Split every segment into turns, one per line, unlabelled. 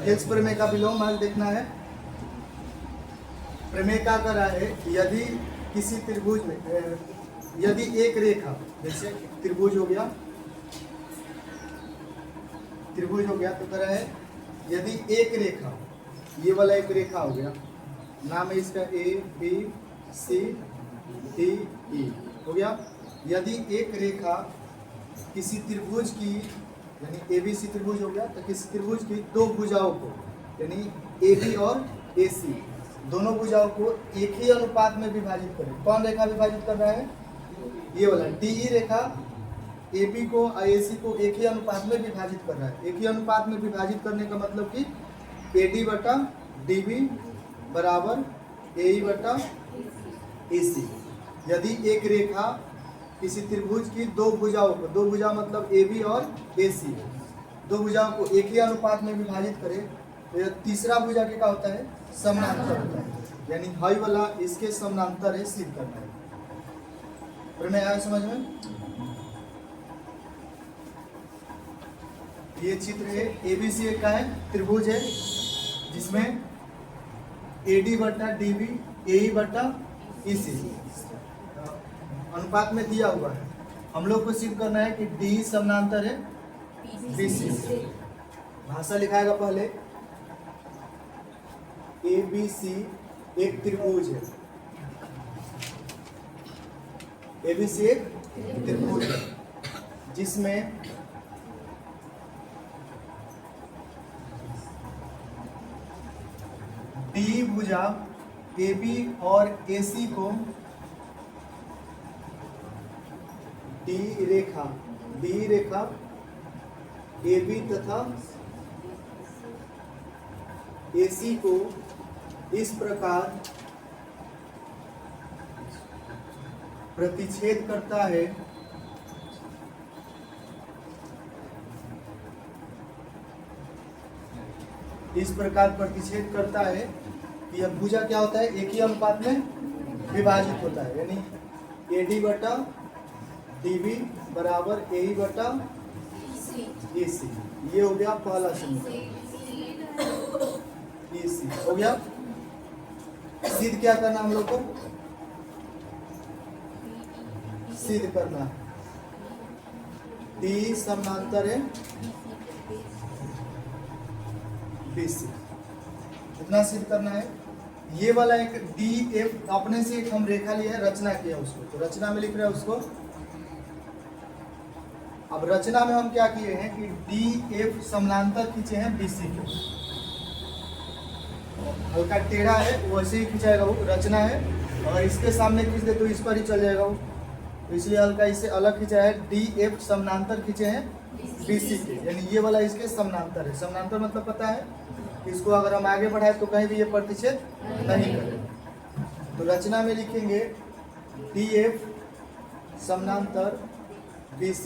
हेल्स प्रमेय का विलोम आज देखना है। प्रमेय क्या कर रहा है, यदि किसी त्रिभुज में यदि एक रेखा, जैसे त्रिभुज हो गया तो कह रहा है यदि एक रेखा, ये वाला एक रेखा हो गया, नाम है इसका ABCDE हो गया। यदि एक रेखा किसी त्रिभुज की, यानी ABC त्रिभुज हो गया, तो किसी त्रिभुज की दो भुजाओं को, यानी AB और AC दोनों भुजाओं को एक ही अनुपात में विभाजित करें। कौन रेखा विभाजित कर रहा है? ये वाला DE रेखा AB को और AC को एक ही अनुपात में विभाजित कर रहा है। एक ही अनुपात में विभाजित करने का मतलब कि AD बटा DB बराबर AE बटा AC। यदि एक रेखा किसी त्रिभुज की दो भुजाओं को, दो भुजा मतलब AB और AC, दो भुजाओं को एक ही अनुपात में विभाजित करे, तो तीसरा भुजा के क्या होता है? समानांतर होता है, यानी हाई वाला इसके समानांतर है, सिद्ध करना है। प्रमेय आया समझ में? ये चित्र है, ABC एक का है, त्रिभुज है जिसमें AD बटा DB AE बटा EC अनुपात में दिया हुआ है। हम लोग को सिद्ध करना है कि DE समानांतर है BC। भाषा लिखाएगा पहले, ABC एक त्रिभुज है, ABC एक त्रिभुज है जिसमें D भुजा AB और AC को D रेखा AB तथा AC को इस प्रकार प्रतिच्छेद करता है कि यह भुजा क्या होता है? एक ही अनुपात में विभाजित होता है, यानी AD बटा DB बराबर AE बटा AC। ये हो गया पहला समीकरण, EC हो गया। सिद्ध क्या करना हम लोग को? सिद्ध करना D समानांतर है BC, इतना सिद्ध करना है। ये वाला एक DF अपने से एक हम रेखा लिया है, रचना किया उसको, तो रचना में लिख रहे हैं उसको। अब रचना में हम क्या किए हैं कि DF समानांतर खींचे हैं BC को, हल्का टेढ़ा है वैसे ही खिंचाएगा वो, रचना है। अगर इसके सामने खींच दे तो इस पर ही चल जाएगा वो, तो इसलिए हल्का इसे अलग खींचा है। DF समानांतर खींचे हैं BC के, यानी ये वाला इसके समानांतर है। समानांतर मतलब पता है, इसको अगर हम आगे बढ़ाए तो कहीं भी ये प्रतिच्छेद नहीं करेगा। तो रचना में लिखेंगे DF समानांतर BC,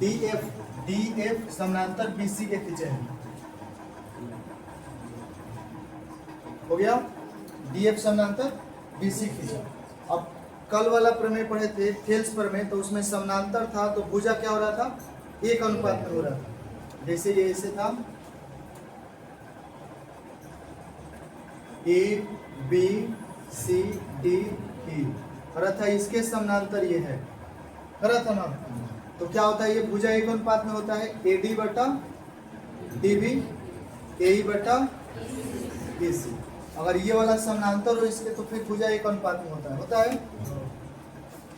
DF समानांतर BC के खींचे हैं, हो गया। DF समानांतर BC खींचा। अब कल वाला प्रमेय पढ़े थे, थेल्स प्रमेय, तो उसमें समानांतर था तो भुजा क्या हो रहा था? एक अनुपात में हो रहा था। जैसे ये ऐसे था ABCDE, करा था इसके समानांतर ये है, करा था ना। तो क्या होता है? ये भुजा एक अनुपात में होता है, AD बटा DB AE बटा AC। अगर ये वाला समानांतर हो इसके तो फिर भुजा एक अनुपात में होता है।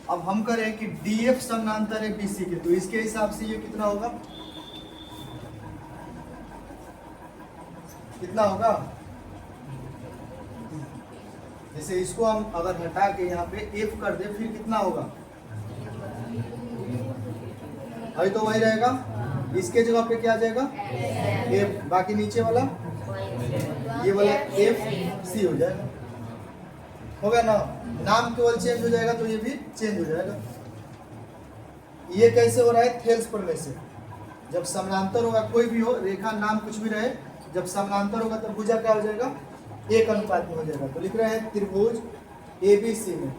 अब हम करें कि DF समानांतर है BC के, तो इसके हिसाब से ये कितना होगा? कितना होगा? जैसे इसको हम अगर हटा के यहाँ पे F कर दे, फिर कितना होगा? अभी तो वही रहेगा, इसके जगह पे क्या आ जाएगा? F, बाकी नीचे वाला ये वाला FC हो जाएगा, हो गया ना। नाम केवल चेंज हो जाएगा तो ये भी चेंज हो जाएगा। ये कैसे हो रहा है? थेल्स प्रमेय से। जब समानांतर होगा, कोई भी हो रेखा, नाम कुछ भी रहे, जब समानांतर होगा तो भुजा क्या हो जाएगा? एक अनुपात में हो जाएगा। तो लिख रहे हैं त्रिभुज ABC में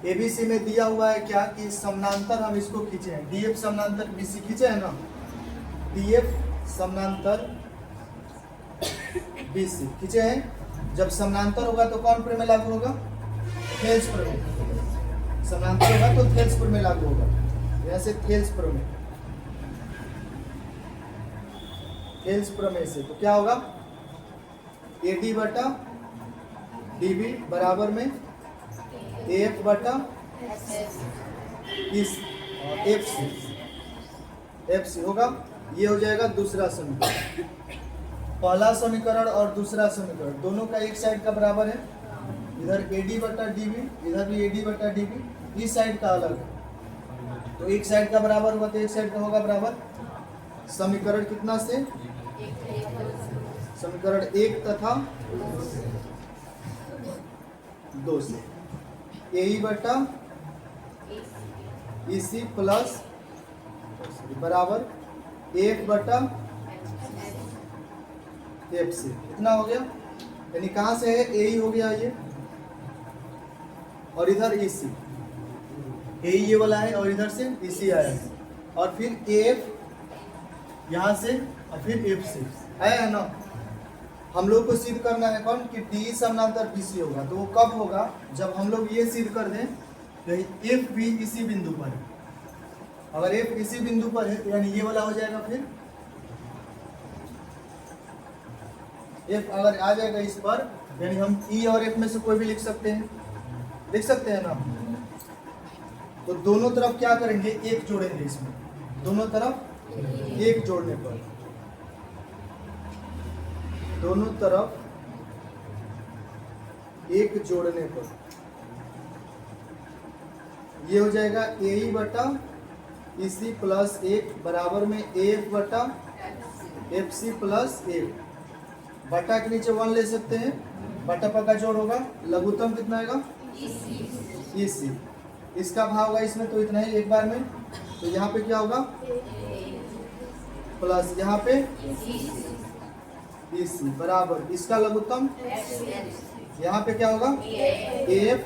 एबीसी में दिया हुआ है क्या कि समानांतर हम इसको खींचे हैं, डीएफ समानांतर बीसी खींचे हैं ना, डीएफ समानांतर बीसी खींचे हैं। जब समानांतर होगा तो कौन प्रमेय लागू होगा, थेल्स प्रमेय। समानांतर होगा तो थेल्स प्रमेय लागू होगा, यहाँ से थेल्स प्रमेय, थेल्स प्रमेय से तो क्या होगा, एडी बटा डीबी बराबर में एफ बटा इस एफ सी होगा। ये हो जाएगा दूसरा समीकरण। पहला समीकरण और दूसरा समीकरण दोनों का एक साइड का बराबर है, इधर एडी बटा डीबी, इधर भी एडी बटा डीबी, इस साइड का अलग है, तो एक साइड का बराबर हुआ तो एक साइड का होगा बराबर। समीकरण कितना से, समीकरण 1 तथा 2 से, ए बटा ई सी प्लस बराबर एफ बटा एफ सी, कितना हो गया, यानी कहाँ से है, ए हो गया ये, और इधर ई सी, ए ये वाला है और इधर से ई सी आया है, और फिर एफ यहाँ से और फिर एफ से है ना। हम लोग को सिद्ध करना है कौन कि डी समानांतर बीसी होगा, तो वो कब होगा, जब हम लोग ये सिद्ध कर दें तो एफ भी इसी बिंदु पर है। अगर एफ इसी बिंदु पर है तो यानी ये वाला हो जाएगा, फिर एफ अगर आ जाएगा इस पर, यानी हम ई और एफ में से कोई भी लिख सकते हैं ना। तो दोनों तरफ क्या करेंगे, एक जोड़ेंगे इसमें, दोनों तरफ एक जोड़ने पर, दोनों तरफ एक जोड़ने पर ये हो जाएगा ए बटा ई सी प्लस 1 बराबर में एफ बटा एफ सी प्लस 1, बटा के नीचे 1 ले सकते हैं, बटा पर का जोड़ होगा, लघुत्तम कितना आएगा, ई सी, इसका भाव होगा इसमें तो इतना ही एक बार में, तो यहाँ पे क्या होगा प्लस यहाँ पे ई सी बराबर इसका लघुत्तम, यहाँ पे क्या होगा एफ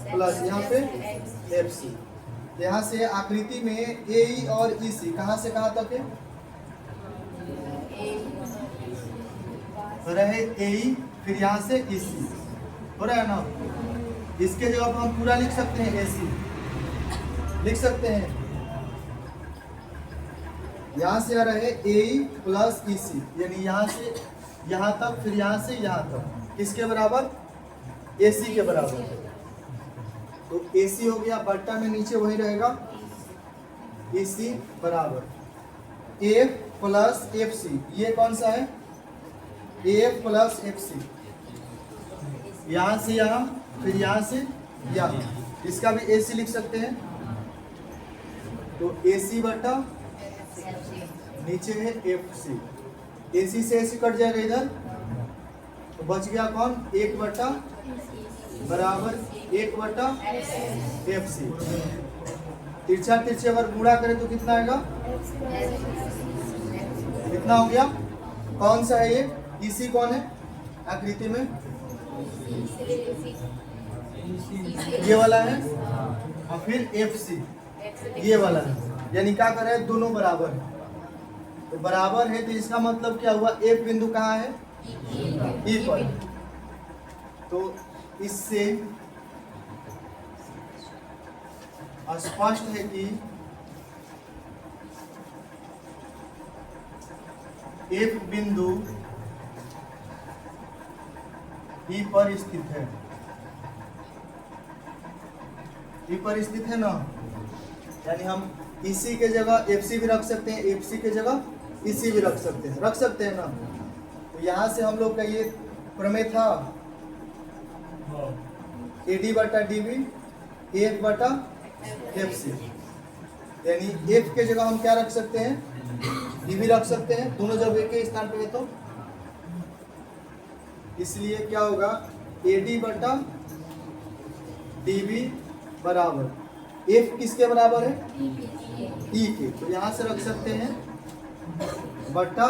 प्लस यहाँ पे एफ सी। यहाँ से आकृति में ए ई और ई सी कहाँ से कहाँ तक है, रहे ए ई, फिर यहाँ से ई सी हो रहा है ना। इसके जगह पर हम पूरा लिख सकते हैं, ए सी लिख सकते हैं, यहाँ से आ रहे ए ई प्लस ई सी, यानी यहाँ से यहाँ तक, फिर यहाँ से यहाँ तक, किसके बराबर, ए सी के बराबर। तो ए सी हो गया, बट्टा में नीचे वही रहेगा, ए सी बराबर एफ प्लस एफ सी, ये कौन सा है, एफ प्लस एफ सी, यहाँ से यहाँ, फिर यहाँ से यहाँ, इसका भी ए सी लिख सकते हैं, तो ए सी बटा नीचे है एफ सी, ए सी से ए सी कट जाएगा इधर, तो बच गया कौन, 1 बटा बराबर 1 बटा एफ सी। तिरछा तिरछे अगर गुणा करें तो कितना आएगा, कितना हो गया, कौन सा है ये, इसी कौन है आकृति में, ये वाला है, और फिर एफ सी ये वाला है, यानी क्या कर रहे हैं, दोनों बराबर है, तो बराबर है तो इसका मतलब क्या हुआ, एफ बिंदु कहाँ है, ई पर। तो इससे स्पष्ट है कि एफ बिंदु ई पर स्थित है, ई पर स्थित है ना, यानी हम इसी के जगह एफ सी भी रख सकते हैं, एफ सी के जगह इसी भी रख सकते हैं ना। तो यहाँ से हम लोग का ये प्रमेय था, ए डी बटा डी बी एफ बटा एफ सी, यानी एफ के जगह हम क्या रख सकते हैं, डी बी रख सकते हैं, दोनों जब एक ही स्थान पे है तो इसलिए क्या होगा, ए डी बटा डी बी बराबर एफ किसके बराबर है, ई के, तो यहाँ से रख सकते हैं बटा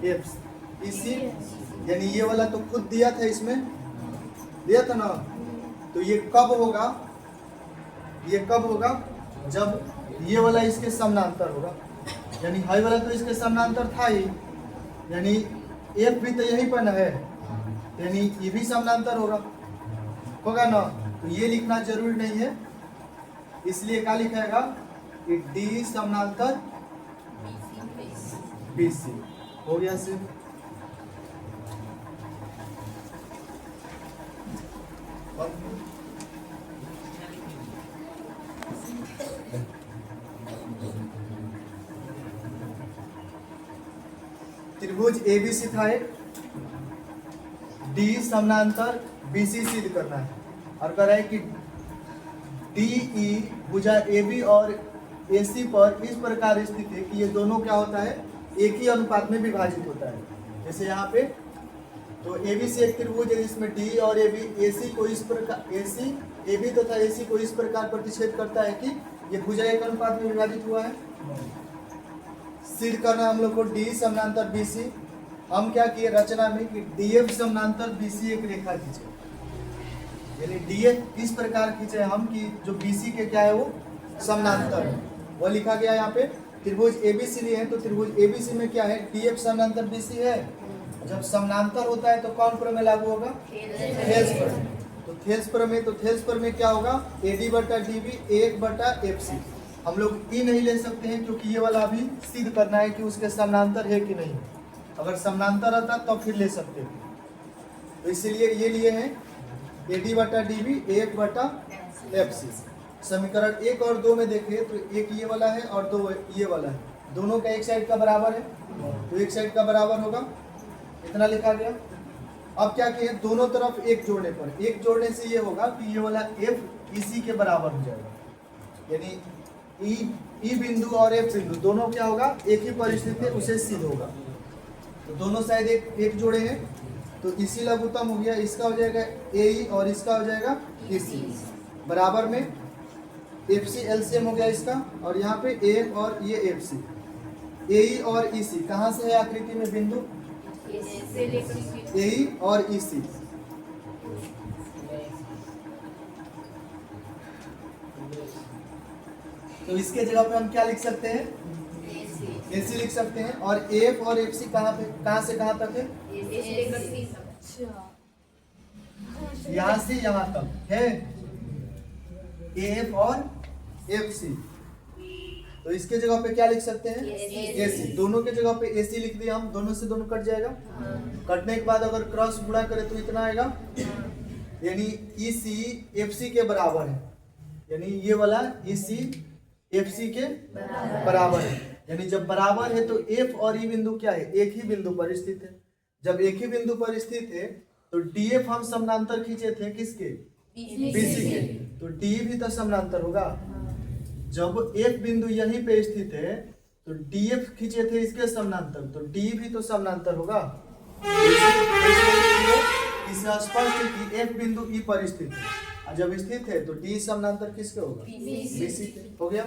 एफ इसी, यानी ये वाला तो खुद दिया था इसमें, दिया था ना। तो ये कब होगा, ये कब होगा, जब ये वाला इसके समानांतर होगा, यानी हाई वाला तो इसके समानांतर था ही, यानी एफ भी तो यही पर है, यानी ये भी समानांतर होगा ना। तो ये लिखना जरूरी नहीं है, इसलिए क्या लिखेगा कि डी समानांतर BC हो गया सिर्फ। त्रिभुज ABC था एक, डी समानांतर BC सिद्ध करना है, और कह रहा है कि DE भुजा AB और AC पर इस प्रकार स्थित है कि ये दोनों क्या होता है, एक ही अनुपात में विभाजित होता है। जैसे यहाँ पे तो ABC एक त्रिभुज है जिसमें D और AB AC को इस प्रकार, AB तथा AC को इस प्रकार प्रतिच्छेद करता है कि ये भुजा एक अनुपात में विभाजित हुआ है। सिद्ध करना हम लोग को D समानांतर BC। हम क्या किए रचना में कि DF समानांतर BC एक रेखा खींचे, यानी DF इस प्रकार खींचे हम कि जो BC के क्या है वो समानांतर है, वो लिखा गया यहाँ पे। त्रिभुज ABC लिए हैं तो त्रिभुज ABC में क्या है, DF समानांतर BC है। जब समानांतर होता है तो कौन प्रमेय लागू होगा, थेल्स प्रमेय। तो थेल्स प्रमेय क्या होगा, AD बटा DB 1 बटा FC। हम लोग ई नहीं ले सकते हैं क्योंकि ये वाला अभी सिद्ध करना है कि उसके समानांतर है कि नहीं। अगर समानांतर रहता तो फिर ले सकते थे, तो इसीलिए ये लिए हैं AD बटा DB 1 बटा FC। समीकरण 1 और 2 में देखें तो एक ये वाला है और 2 ये वाला है, दोनों का एक साइड का बराबर है, तो एक साइड का बराबर होगा, इतना लिखा गया। अब क्या किए, दोनों तरफ एक जोड़ने पर, एक जोड़ने से ये होगा कि ये वाला F इसी के बराबर हो जाएगा, यानी ई बिंदु और F बिंदु दोनों क्या होगा, एक ही परिस्थिति है, उसे सिद्ध होगा। तो दोनों साइड एक जोड़े हैं, तो इसी लघुत्तम हो गया, इसका हो जाएगा AE और इसका हो जाएगा EC, बराबर में FC LCM हो गया इसका, और यहाँ पे A और ये FC। AE और EC कहाँ से है आकृति में बिंदु, AE और EC। तो इसके जगह पे हम क्या लिख सकते हैं, AC लिख सकते हैं। और AF और FC कहाँ से कहाँ तक है, यहाँ से यहाँ तक है AF और FC। तो इसके जगह पे क्या लिख सकते हैं, AC। दोनों के जगह पे AC लिख दिया हम, दोनों से दोनों कट जाएगा। कटने के बाद अगर क्रॉस गुणा करें तो इतना आएगा, यानी EC FC के बराबर है, यानी ये वाला EC FC के बराबर है। यानी जब बराबर है तो F और E बिंदु क्या है, एक ही बिंदु पर स्थित है। जब एक ही बिंदु पर स्थित है तो DF हम समानांतर खींचे थे किसके, BC के, तो D भी तो समानांतर होगा। जब F बिंदु यहीं पे स्थित है तो DF खींचे थे इसके समानांतर, तो D भी तो समानांतर होगा। इससे स्पष्ट है कि F बिंदु E पर स्थित है, और जब स्थित है तो D समानांतर किसके होगा, BC के। हो गया।